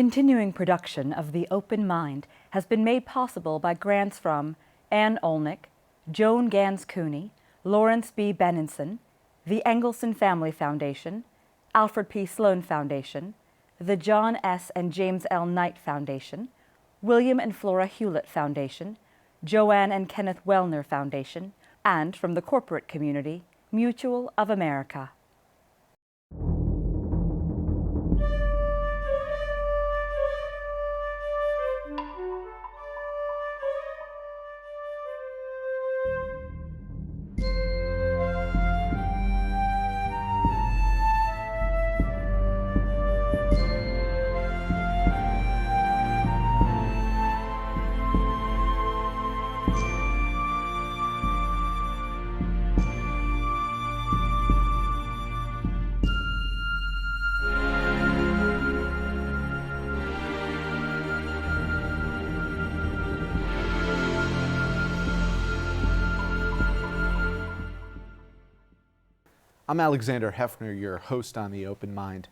continuing production of The Open Mind has been made possible by grants from Ann Olnick, Joan Gans Cooney, Lawrence B. Benenson, the Engelson Family Foundation, Alfred P. Sloan Foundation, the John S. and James L. Knight Foundation, William and Flora Hewlett Foundation, Joanne and Kenneth Wellner Foundation, and from the corporate community, Mutual of America. I'm Alexander Heffner, your host on The Open Mind.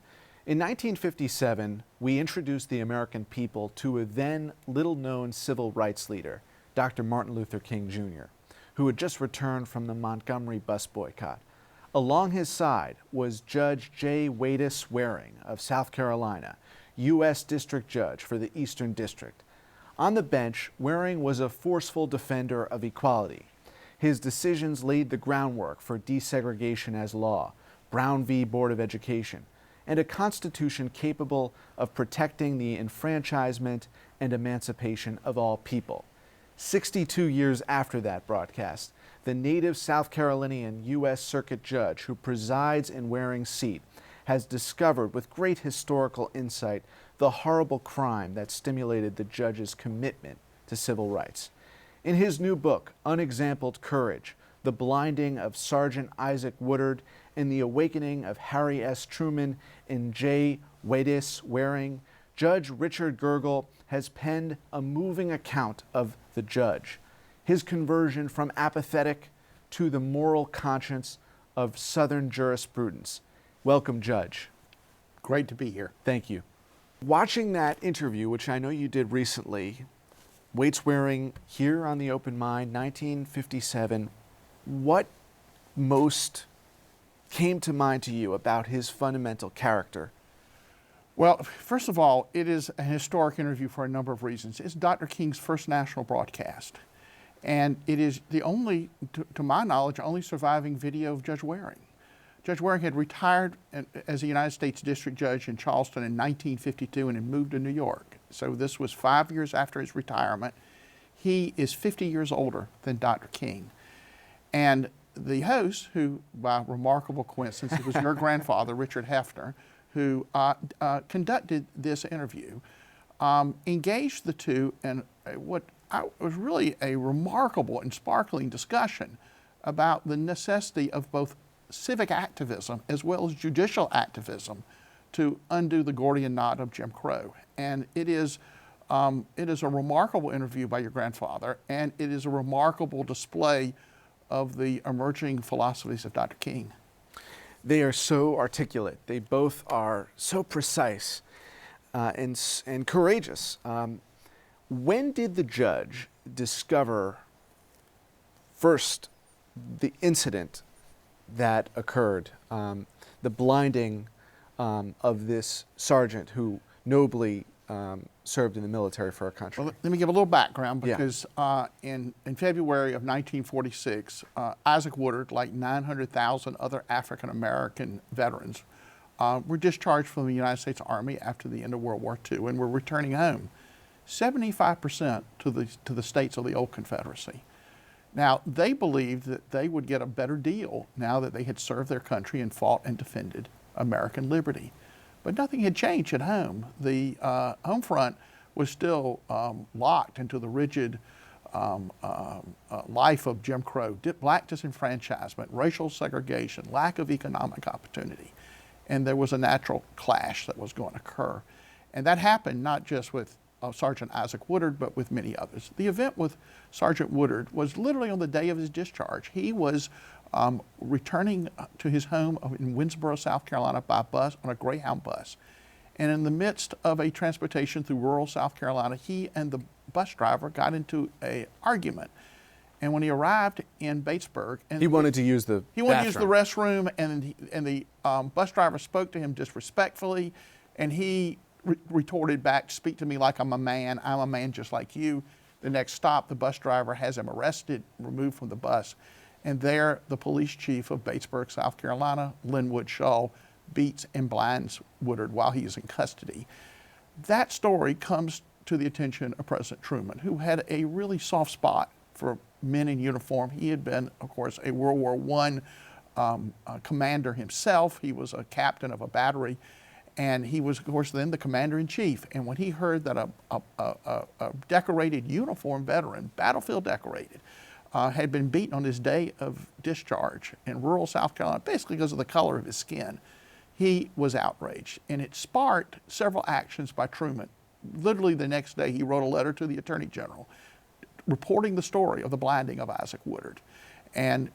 In 1957, we introduced the American people to a then little-known civil rights leader, Dr. Martin Luther King Jr., who had just returned from the Montgomery bus boycott. Along his side was Judge J. Waties Waring of South Carolina, U.S. District Judge for the Eastern District. On the bench, Waring was a forceful defender of equality. His decisions laid the groundwork for desegregation as law, Brown v. Board of Education, and a constitution capable of protecting the enfranchisement and emancipation of all people. 62 years after that broadcast, the native South Carolinian U.S. Circuit Judge who presides in Waring's seat has discovered with great historical insight the horrible crime that stimulated the judge's commitment to civil rights. In his new book, Unexampled Courage, The Blinding of Sergeant Isaac Woodard and the Awakening of Harry S. Truman in J. Waties Waring, Judge Richard Gergel has penned a moving account of the judge, his conversion from apathetic to the moral conscience of Southern jurisprudence. Welcome, Judge. Great to be here. Thank you. Watching that interview, which I know you did recently, Waties Waring here on The Open Mind, 1957, what most came to mind to you about his fundamental character? Well, first of all, it is a historic interview for a number of reasons. It's Dr. King's first national broadcast, and it is the only, to my knowledge, only surviving video of Judge Waring. Judge Waring had retired as a United States District Judge in Charleston in 1952 and had moved to New York. So this was 5 years after his retirement. He is 50 years older than Dr. King. And the host, who by remarkable coincidence, it was your grandfather, Richard Heffner, who conducted this interview, engaged the two in what was really a remarkable and sparkling discussion about the necessity of both civic activism as well as judicial activism to undo the Gordian knot of Jim Crow. And it is a remarkable interview by your grandfather, and it is a remarkable display of the emerging philosophies of Dr. King. They are so articulate. They both are so precise and courageous. When did the judge discover first the incident that occurred, the blinding of this sergeant who nobly served in the military for our country? Well, let me give a little background because in February of 1946, Isaac Woodard, like 900,000 other African American veterans, were discharged from the United States Army after the end of World War II and were returning home, 75% to the states of the old Confederacy. Now, they believed that they would get a better deal now that they had served their country and fought and defended American liberty. But nothing had changed at home. The home front was still locked into the rigid life of Jim Crow, black disenfranchisement, racial segregation, lack of economic opportunity. And there was a natural clash that was going to occur. And that happened not just with Sergeant Isaac Woodard, but with many others. The event with Sergeant Woodard was literally on the day of his discharge. He was returning to his home in Winnsboro, South Carolina by bus, on a Greyhound bus. And in the midst of a transportation through rural South Carolina, he and the bus driver got into an argument. And when he arrived in Batesburg, and he wanted to use the restroom, and the bus driver spoke to him disrespectfully, and he retorted back, "Speak to me like I'm a man. I'm a man just like you." The next stop, the bus driver has him arrested, removed from the bus, and there the police chief of Batesburg, South Carolina, Linwood Shaw, beats and blinds Woodard while he is in custody. That story comes to the attention of President Truman, who had a really soft spot for men in uniform. He had been, of course, a World War I commander himself. He was a captain of a battery, and he was, of course, then the commander-in-chief. And when he heard that a decorated uniform veteran, battlefield decorated, had been beaten on his day of discharge in rural South Carolina, basically because of the color of his skin, he was outraged. And it sparked several actions by Truman. Literally the next day, he wrote a letter to the Attorney General reporting the story of the blinding of Isaac Woodard, and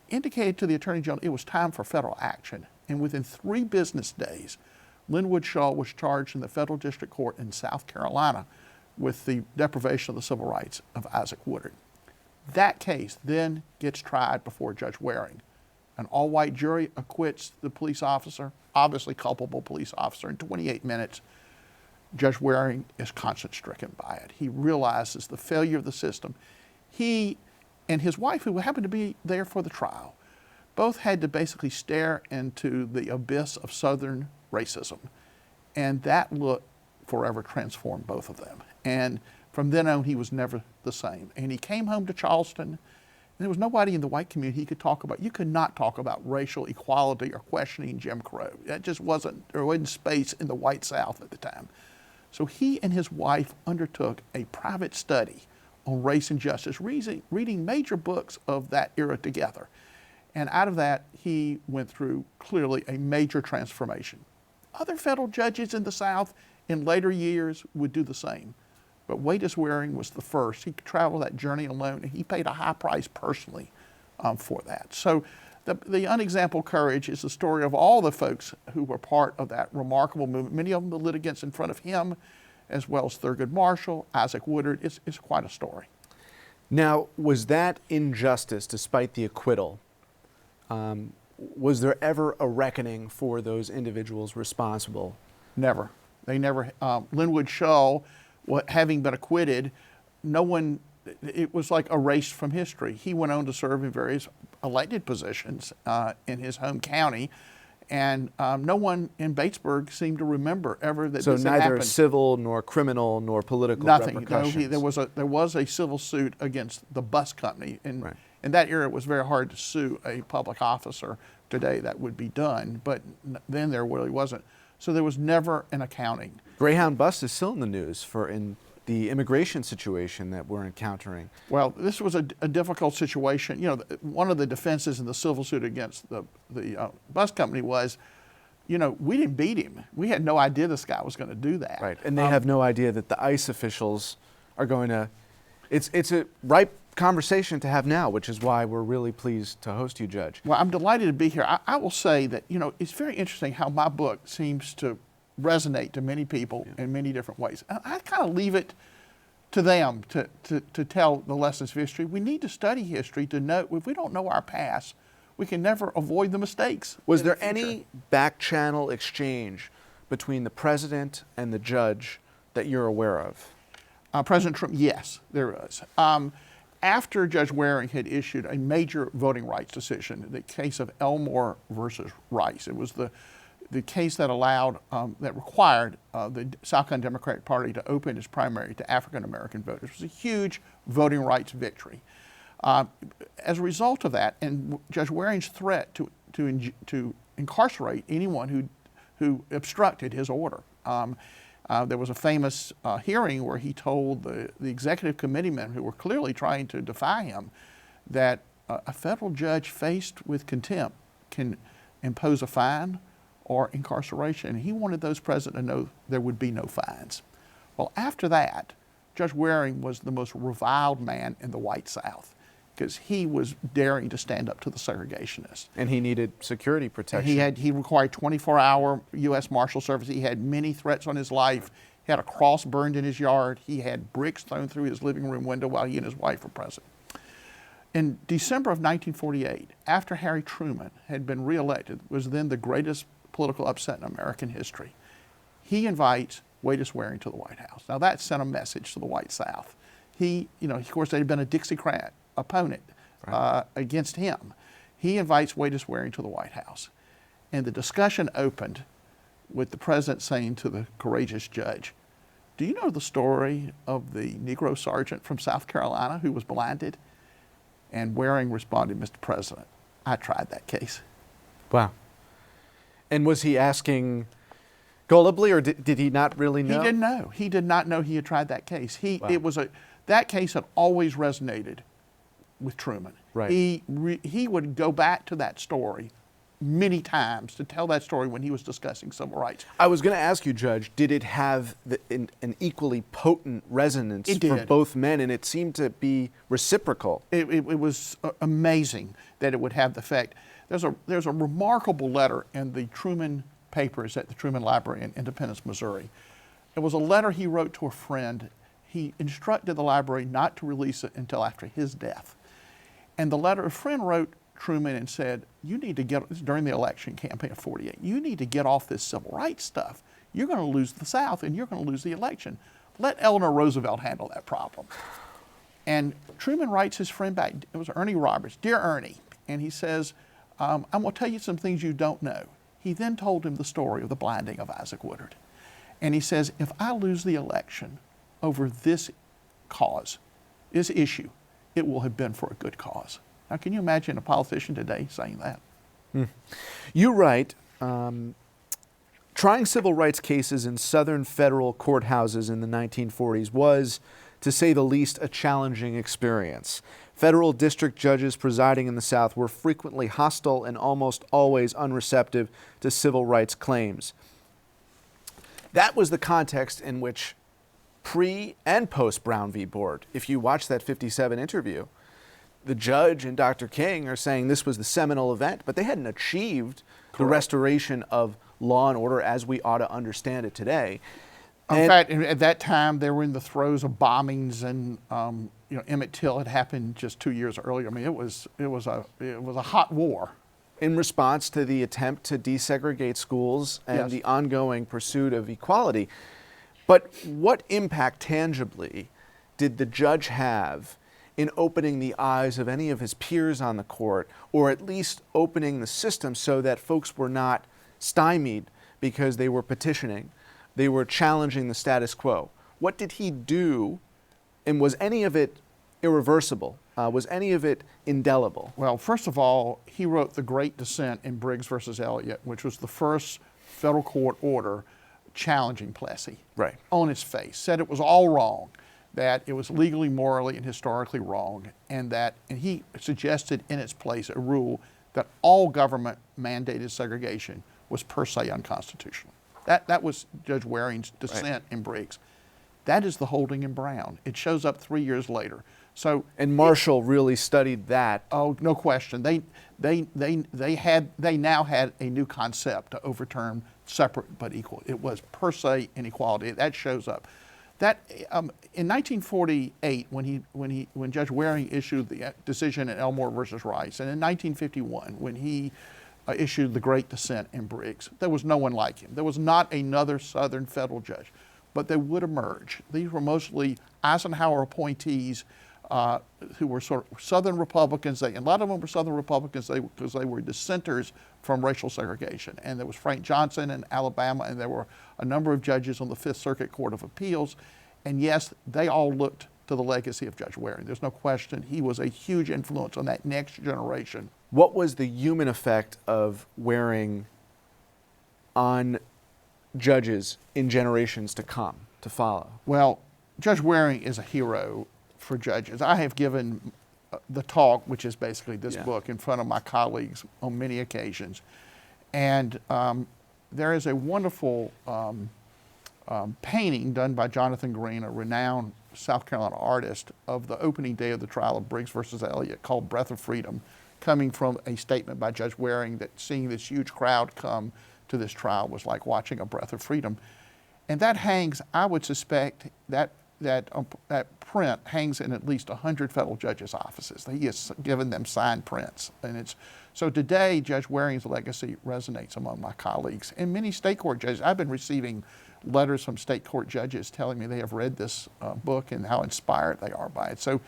indicated to the Attorney General it was time for federal action. And within 3 business days, Linwood Shaw was charged in the federal district court in South Carolina with the deprivation of the civil rights of Isaac Woodard. That case then gets tried before Judge Waring. An all-white jury acquits the police officer, obviously culpable police officer, in 28 minutes. Judge Waring is conscience-stricken by it. He realizes the failure of the system. He and his wife, who happened to be there for the trial, both had to basically stare into the abyss of Southern racism. And that look forever transformed both of them. And from then on, he was never the same. And he came home to Charleston, and there was nobody in the white community he could talk about. You could not talk about racial equality or questioning Jim Crow. That just there wasn't space in the white South at the time. So he and his wife undertook a private study on race and justice, reading major books of that era together. And out of that, he went through clearly a major transformation. Other federal judges in the South in later years would do the same. But Waties Waring was the first. He could travel that journey alone, and he paid a high price personally for that. So the Unexampled Courage is the story of all the folks who were part of that remarkable movement, many of them the litigants in front of him, as well as Thurgood Marshall, Isaac Woodard. It's quite a story. Now, was that injustice, despite the acquittal, was there ever a reckoning for those individuals responsible? Never. They never. Linwood Shaw, having been acquitted, it was like erased from history. He went on to serve in various elected positions in his home county, and no one in Batesburg seemed to remember ever that this had happened. So neither civil nor criminal nor political repercussions? Nothing. There was a civil suit against the bus company, and right. In that era it was very hard to sue a public officer. Today that would be done, but then there really wasn't. So there was never an accounting. Greyhound bus is still in the news in the immigration situation that we're encountering. Well, this was a difficult situation. You know, one of the defenses in the civil suit against the bus company was, we didn't beat him. We had no idea this guy was going to do that. Right, and they have no idea that the ICE officials are going to. It's a ripe conversation to have now, which is why we're really pleased to host you, Judge. Well, I'm delighted to be here. I will say that, it's very interesting how my book seems to resonate to many people in many different ways. I kind of leave it to them to tell the lessons of history. We need to study history to know. If we don't know our past, we can never avoid the mistakes. Was there any back channel exchange between the president and the judge that you're aware of? President Trump, yes, there was. After Judge Waring had issued a major voting rights decision, the case of Elmore versus Rice, it was the case that required the South Carolina Democratic Party to open its primary to African American voters. It was a huge voting rights victory. As a result of that, and Judge Waring's threat to incarcerate anyone who obstructed his order. There was a famous hearing where he told the executive committeemen who were clearly trying to defy him that a federal judge faced with contempt can impose a fine or incarceration. And he wanted those present to know there would be no fines. Well, after that, Judge Waring was the most reviled man in the white South. because he was daring to stand up to the segregationists. And he needed security protection. He required 24-hour U.S. Marshal Service. He had many threats on his life. He had a cross burned in his yard. He had bricks thrown through his living room window while he and his wife were present. In December of 1948, after Harry Truman had been reelected, was then the greatest political upset in American history, he invites Waties Waring to the White House. Now that sent a message to the White South. He, of course, there had been a Dixiecrat opponent against him. He invites Waties Waring to the White House. And the discussion opened with the president saying to the courageous judge, "Do you know the story of the Negro sergeant from South Carolina who was blinded?" And Waring responded, "Mr. President, I tried that case." Wow. And was he asking gullibly, or did he not really know? He didn't know. He did not know he had tried that case. Wow. That case had always resonated with Truman. Right. He would go back to that story many times to tell that story when he was discussing civil rights. I was going to ask you, Judge, did it have an equally potent resonance for both men? And it seemed to be reciprocal. It was amazing that it would have the effect. There's a remarkable letter in the Truman papers at the Truman Library in Independence, Missouri. It was a letter he wrote to a friend. He instructed the library not to release it until after his death. And the letter, a friend wrote Truman and said, "You need to get," during the election campaign of 48, "you need to get off this civil rights stuff. You're going to lose the South and you're going to lose the election. Let Eleanor Roosevelt handle that problem." And Truman writes his friend back, it was Ernie Roberts, "Dear Ernie," and he says, "I'm going to tell you some things you don't know." He then told him the story of the blinding of Isaac Woodard. And he says, "If I lose the election over this cause, this issue, it will have been for a good cause." Now, can you imagine a politician today saying that? You write, trying civil rights cases in Southern federal courthouses in the 1940s was, to say the least, a challenging experience. Federal district judges presiding in the South were frequently hostile and almost always unreceptive to civil rights claims. That was the context in which pre and post Brown v. Board, if you watch that 57 interview, the judge and Dr. King are saying this was the seminal event, but they hadn't achieved the restoration of law and order as we ought to understand it today. In fact, at that time, they were in the throes of bombings, and Emmett Till had happened just 2 years earlier. I mean, it was a hot war. In response to the attempt to desegregate schools and the ongoing pursuit of equality. But what impact tangibly did the judge have in opening the eyes of any of his peers on the court, or at least opening the system so that folks were not stymied because they were petitioning, they were challenging the status quo? What did he do, and was any of it irreversible? Was any of it indelible? Well, first of all, he wrote the great dissent in Briggs versus Elliott, which was the first federal court order challenging Plessy. Right. On its face, said it was all wrong, that it was legally, morally, and historically wrong, and he suggested in its place a rule that all government mandated segregation was per se unconstitutional. That was Judge Waring's dissent in Briggs. That is the holding in Brown. It shows up 3 years later. And Marshall really studied that. Oh, no question. They now had a new concept to overturn separate but equal. It was per se inequality. That shows up. That in 1948, when Judge Waring issued the decision in Elmore versus Rice, and in 1951 when he issued the great dissent in Briggs, there was no one like him. There was not another Southern federal judge, but they would emerge. These were mostly Eisenhower appointees who were sort of Southern Republicans. A lot of them were Southern Republicans because they were dissenters from racial segregation. And there was Frank Johnson in Alabama, and there were a number of judges on the Fifth Circuit Court of Appeals. And yes, they all looked to the legacy of Judge Waring. There's no question. He was a huge influence on that next generation. What was the human effect of Waring on judges in generations to come, to follow? Well, Judge Waring is a hero for judges. I have given the talk, which is basically this book, in front of my colleagues on many occasions. And there is a wonderful painting done by Jonathan Green, a renowned South Carolina artist, of the opening day of the trial of Briggs versus Elliott, called Breath of Freedom, coming from a statement by Judge Waring that seeing this huge crowd come to this trial was like watching a breath of freedom. And that hangs, I would suspect, that print hangs in at least 100 federal judges' offices. He has given them signed prints. And so today, Judge Waring's legacy resonates among my colleagues and many state court judges. I've been receiving letters from state court judges telling me they have read this book and how inspired they are by it. So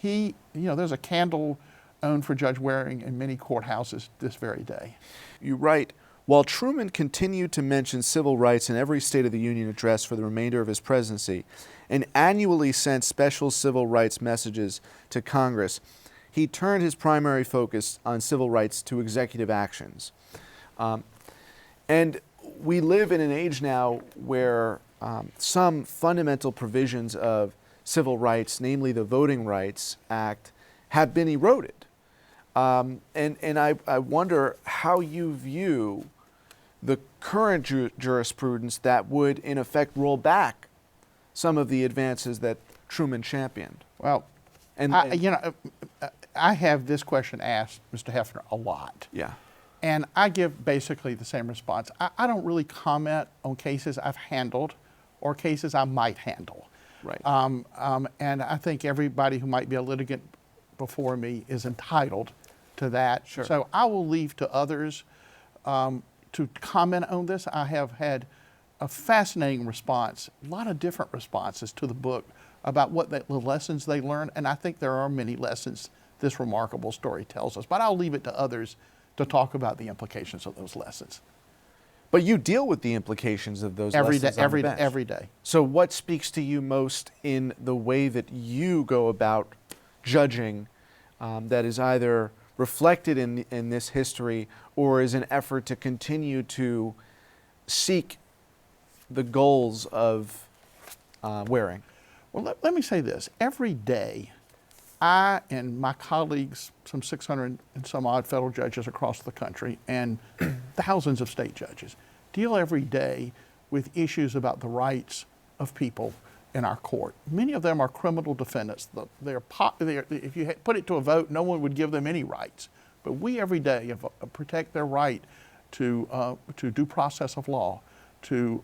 there's a candle owned for Judge Waring in many courthouses this very day. You write, while Truman continued to mention civil rights in every State of the Union address for the remainder of his presidency and annually sent special civil rights messages to Congress, he turned his primary focus on civil rights to executive actions. And we live in an age now where some fundamental provisions of civil rights, namely the Voting Rights Act, have been eroded. And I wonder how you view the current jurisprudence that would, in effect, roll back some of the advances that Truman championed. Well, I have this question asked Mr. Heffner a lot. Yeah. And I give basically the same response. I don't really comment on cases I've handled or cases I might handle. Right. And I think everybody who might be a litigant before me is entitled to that. Sure. So I will leave to others to comment on this. I have had a fascinating response, a lot of different responses to the book about what the lessons they learned. And I think there are many lessons this remarkable story tells us. But I'll leave it to others to talk about the implications of those lessons. But you deal with the implications of those lessons on the bench. Every day. So what speaks to you most in the way that you go about judging that is either reflected in this history or is an effort to continue to seek the goals of Waring? Well, let me say this. Every day, I and my colleagues, some 600 and some odd federal judges across the country, and thousands of state judges, deal every day with issues about the rights of people in our court. Many of them are criminal defendants. If you put it to a vote, no one would give them any rights. But we every day protect their right to due process of law, to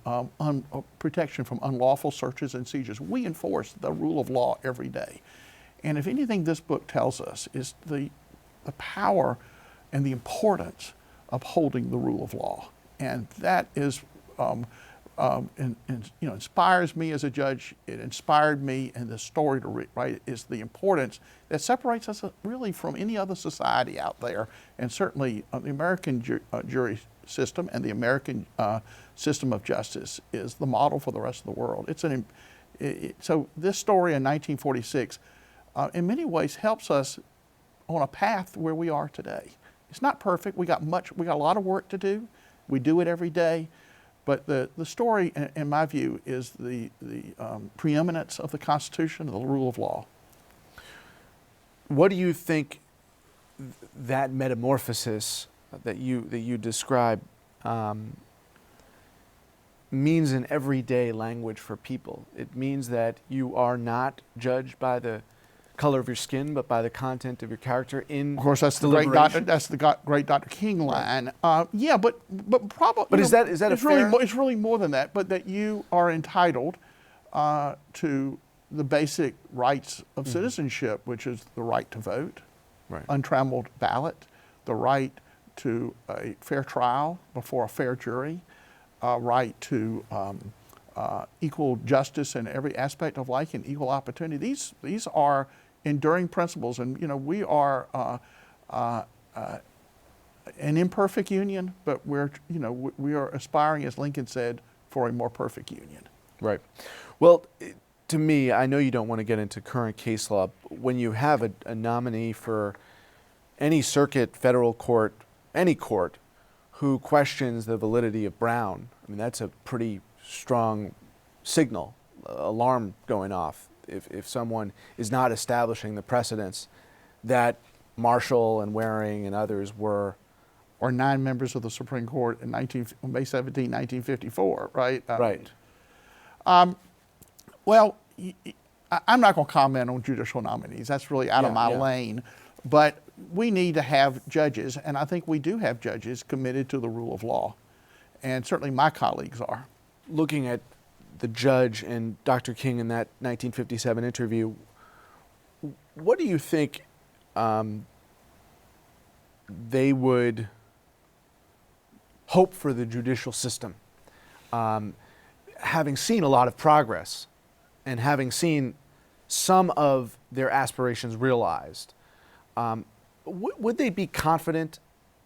protection from unlawful searches and seizures. We enforce the rule of law every day. And if anything this book tells us is the power and the importance of holding the rule of law. And that is, inspires me as a judge. It inspired me, and the story to write is the importance that separates us really from any other society out there. And certainly the American jury system and the American system of justice is the model for the rest of the world. So this story in 1946 in many ways helps us on a path where we are today. It's not perfect. We got a lot of work to do. We do it every day. But the story, in my view, is the preeminence of the Constitution, the rule of law. What do you think that metamorphosis that you describe means in everyday language for people? It means that you are not judged by the color of your skin, but by the content of your character in Of course, that's the great Dr. King line. Yeah, but probably. But is that a fair? It's really more than that. But that you are entitled to the basic rights of citizenship, which is the right to vote, right, untrammeled ballot, the right to a fair trial before a fair jury, right to equal justice in every aspect of life and equal opportunity. These are enduring principles, and we are an imperfect union, but we are aspiring, as Lincoln said, for a more perfect union. Right. Well, to me, I know you don't want to get into current case law. When you have a nominee for any circuit, federal court, any court, who questions the validity of Brown, I mean, that's a pretty strong signal, alarm going off if someone is not establishing the precedents that Marshall and Waring and others were. Or 9 members of the Supreme Court in May 17, 1954, right? Right. Well, I'm not going to comment on judicial nominees. That's really out of my lane. But we need to have judges, and I think we do have judges committed to the rule of law. And certainly my colleagues are. Looking at the judge and Dr. King in that 1957 interview, what do you think they would hope for the judicial system? Having seen a lot of progress and having seen some of their aspirations realized, would they be confident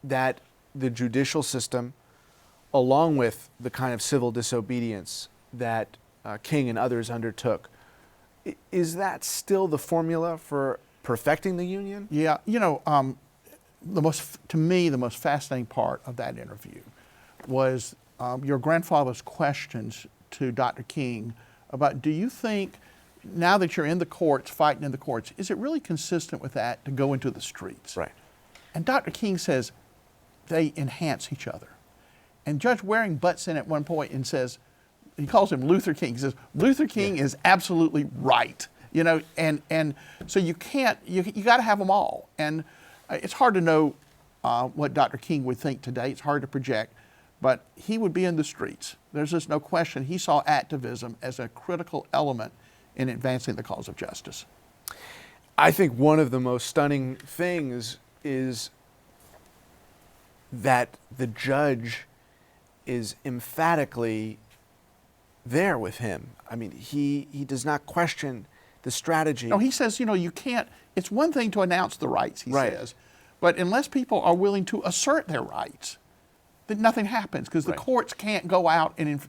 that the judicial system, along with the kind of civil disobedience that King and others undertook, is that still the formula for perfecting the Union? Yeah, you know, to me, the most fascinating part of that interview was your grandfather's questions to Dr. King about, do you think, now that you're in the courts, fighting in the courts, is it really consistent with that to go into the streets? Right. And Dr. King says they enhance each other. And Judge Waring butts in at one point and says, he calls him Luther King. He says, Luther King is absolutely right. You know, and so you can't, you got to have them all. And it's hard to know what Dr. King would think today. It's hard to project, but he would be in the streets. There's just no question. He saw activism as a critical element in advancing the cause of justice. I think one of the most stunning things is that the judge is emphatically there with him. I mean, he does not question the strategy. No, he says, you know, you can't, it's one thing to announce the rights, he says, but unless people are willing to assert their rights, then nothing happens, because the courts can't go out and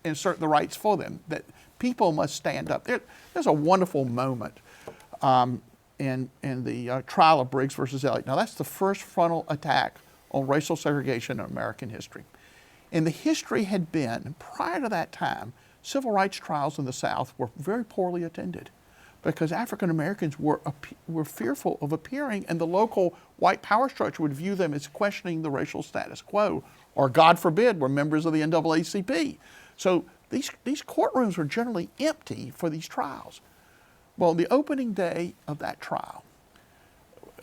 insert the rights for them. That people must stand up. There's a wonderful moment in the trial of Briggs versus Elliott. Now, that's the first frontal attack on racial segregation in American history. And the history had been, prior to that time, civil rights trials in the South were very poorly attended because African Americans were fearful of appearing, and the local white power structure would view them as questioning the racial status quo, or God forbid, were members of the NAACP. So these courtrooms were generally empty for these trials. Well, the opening day of that trial,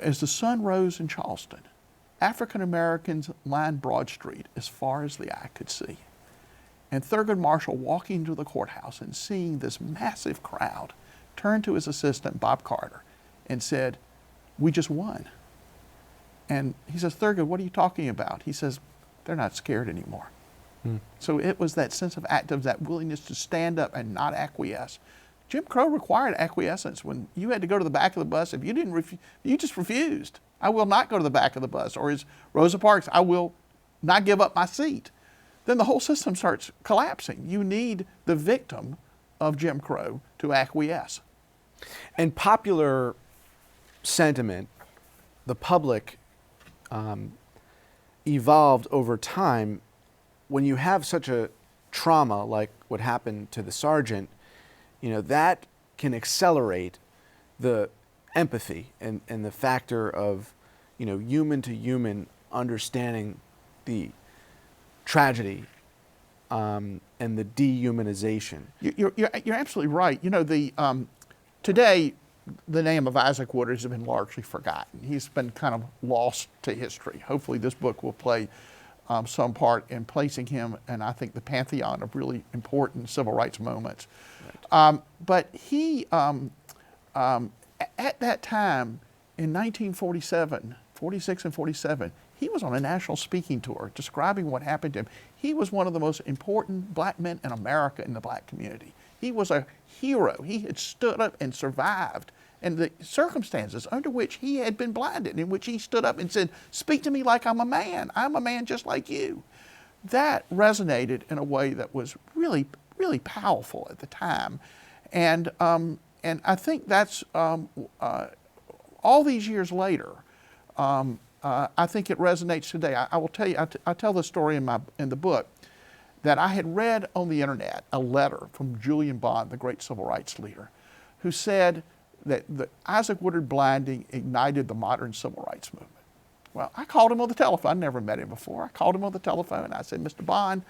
as the sun rose in Charleston, African Americans lined Broad Street as far as the eye could see. And Thurgood Marshall, walking into the courthouse and seeing this massive crowd, turned to his assistant, Bob Carter, and said, "We just won." And he says, "Thurgood, what are you talking about?" He says, "They're not scared anymore." So it was that sense of activism, that willingness to stand up and not acquiesce. Jim Crow required acquiescence. When you had to go to the back of the bus, if you didn't, you just refused. "I will not go to the back of the bus." Or as Rosa Parks, "I will not give up my seat." Then the whole system starts collapsing. You need the victim of Jim Crow to acquiesce. And popular sentiment, the public, evolved over time. When you have such a trauma like what happened to the sergeant, you know, that can accelerate the empathy and the factor of, you know, human to human understanding the tragedy and the dehumanization. You're absolutely right. You know, today the name of Isaac Woodard has been largely forgotten. He's been kind of lost to history. Hopefully this book will play some part in placing him, and I think the pantheon of really important civil rights moments. But he, at that time, in 1947, 46 and 47, he was on a national speaking tour describing what happened to him. He was one of the most important black men in America in the black community. He was a hero. He had stood up and survived. And the circumstances under which he had been blinded, in which he stood up and said, "Speak to me like I'm a man. I'm a man just like you." That resonated in a way that was really, really powerful at the time. And I think that's, all these years later, I think it resonates today. I will tell you, I tell the story in the book, that I had read on the internet a letter from Julian Bond, the great civil rights leader, who said that the Isaac Woodard blinding ignited the modern civil rights movement. Well, I called him on the telephone. I never met him before. I called him on the telephone and I said, "Mr. Bond,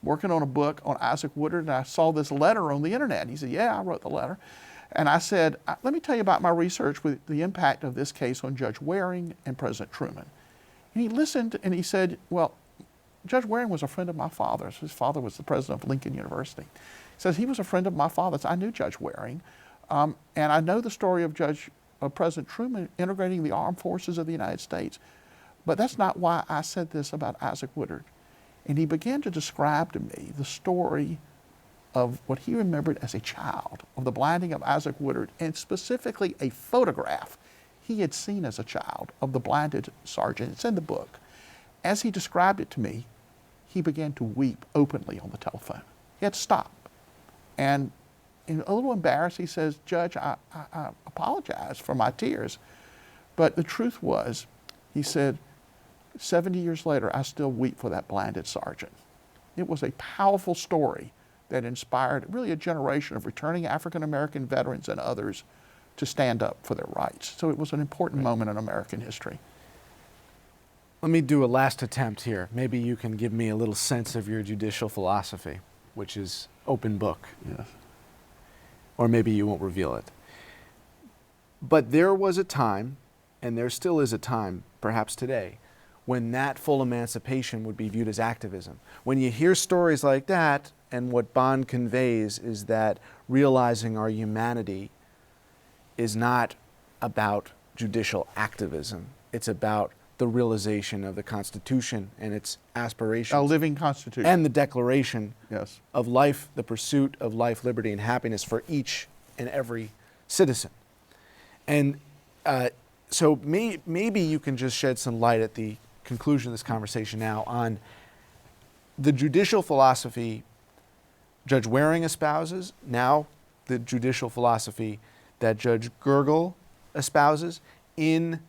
working on a book on Isaac Woodard, and I saw this letter on the internet. And he said, yeah, I wrote the letter. And I said, let me tell you about my research with the impact of this case on Judge Waring and President Truman. And he listened and he said, well, Judge Waring was a friend of my father's. His father was the president of Lincoln University. He says he was a friend of my father's. I knew Judge Waring. And I know the story of President Truman integrating the armed forces of the United States. But that's not why I said this about Isaac Woodard. And he began to describe to me the story of what he remembered as a child, of the blinding of Isaac Woodard, and specifically a photograph he had seen as a child of the blinded sergeant. It's in the book. As he described it to me, he began to weep openly on the telephone. He had to stop. And a little embarrassed, he says, Judge, I apologize for my tears. But the truth was, he said, 70 years later, I still weep for that blinded sergeant. It was a powerful story that inspired really a generation of returning African-American veterans and others to stand up for their rights. So it was an important moment in American history. Let me do a last attempt here. Maybe you can give me a little sense of your judicial philosophy, which is open book. Yes. Or maybe you won't reveal it. But there was a time, and there still is a time, perhaps today, when that full emancipation would be viewed as activism. When you hear stories like that, and what Bond conveys is that realizing our humanity is not about judicial activism. It's about the realization of the Constitution and its aspirations. A living Constitution. And the Declaration yes. of life, the pursuit of life, liberty, and happiness for each and every citizen. And so maybe you can just shed some light at the conclusion of this conversation now on the judicial philosophy Judge Waring espouses, now the judicial philosophy that Judge Gergel espouses in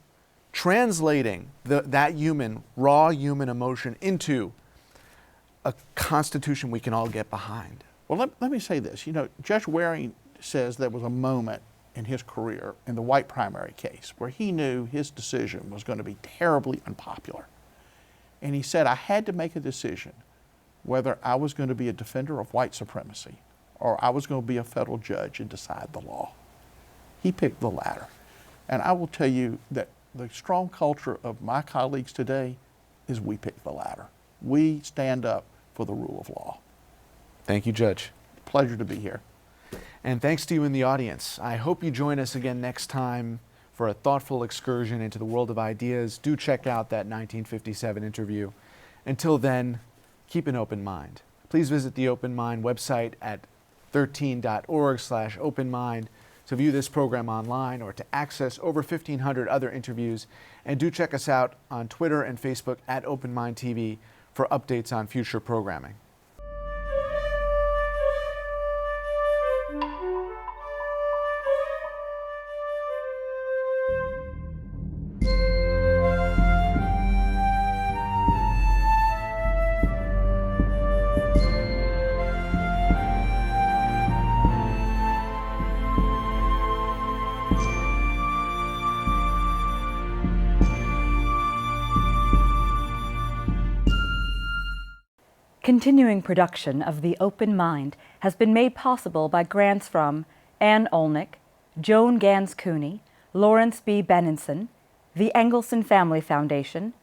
translating that raw human emotion into a constitution we can all get behind. Well, let me say this. You know, Judge Waring says there was a moment in his career in the white primary case where he knew his decision was going to be terribly unpopular. And he said, I had to make a decision whether I was going to be a defender of white supremacy or I was going to be a federal judge and decide the law. He picked the latter. And I will tell you that the strong culture of my colleagues today is we pick the latter. We stand up for the rule of law. Thank you, Judge. Pleasure to be here. And thanks to you in the audience. I hope you join us again next time for a thoughtful excursion into the world of ideas. Do check out that 1957 interview. Until then, keep an open mind. Please visit the Open Mind website at 13.org/openmind to view this program online or to access over 1,500 other interviews. And do check us out on Twitter and Facebook at Open Mind TV for updates on future programming. Continuing production of The Open Mind has been made possible by grants from Ann Olnick, Joan Gans Cooney, Lawrence B. Benenson, the Engelson Family Foundation,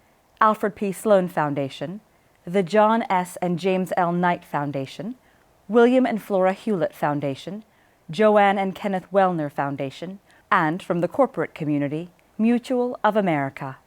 Alfred P. Sloan Foundation, the John S. and James L. Knight Foundation, William and Flora Hewlett Foundation, Joanne and Kenneth Wellner Foundation, and from the corporate community, Mutual of America.